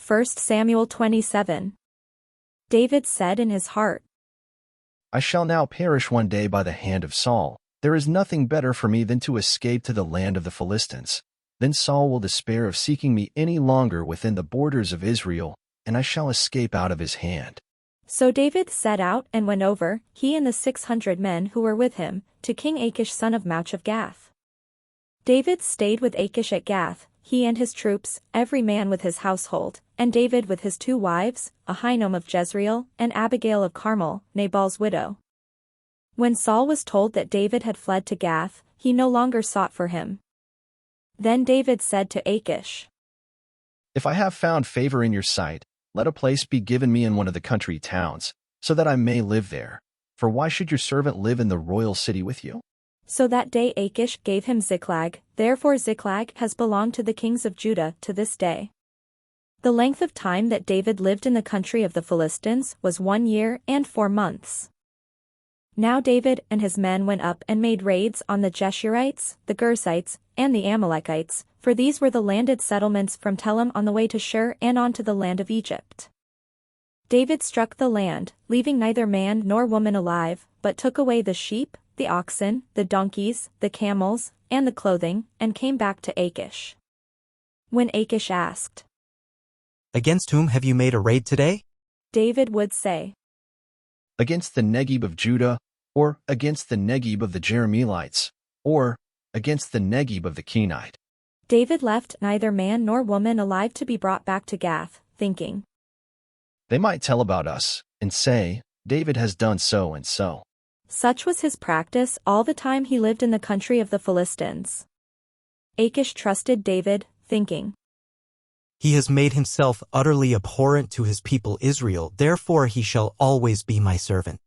1 Samuel 27. David said in his heart, I shall now perish one day by the hand of Saul. There is nothing better for me than to escape to the land of the Philistines. Then Saul will despair of seeking me any longer within the borders of Israel, and I shall escape out of his hand. So David set out and went over, he and the 600 men who were with him, to King Achish son of of Gath. David stayed with Achish at Gath, he and his troops, every man with his household, and David with his 2 wives, Ahinoam of Jezreel, and Abigail of Carmel, Nabal's widow. When Saul was told that David had fled to Gath, he no longer sought for him. Then David said to Achish, If I have found favor in your sight, let a place be given me in one of the country towns, so that I may live there. For why should your servant live in the royal city with you? So that day Achish gave him Ziklag, therefore Ziklag has belonged to the kings of Judah to this day. The length of time that David lived in the country of the Philistines was 1 year and 4 months. Now David and his men went up and made raids on the Geshurites, the Gersites, and the Amalekites, for these were the landed settlements from Telem on the way to Shur and on to the land of Egypt. David struck the land, leaving neither man nor woman alive, but took away the sheep, the oxen, the donkeys, the camels, and the clothing, and came back to Achish. When Achish asked, Against whom have you made a raid today? David would say, Against the Negeb of Judah, or against the Negeb of the Jerahmeelites, or against the Negeb of the Kenite. David left neither man nor woman alive to be brought back to Gath, thinking, They might tell about us, and say, David has done so and so. Such was his practice all the time he lived in the country of the Philistines. Achish trusted David, thinking, He has made himself utterly abhorrent to his people Israel, therefore he shall always be my servant.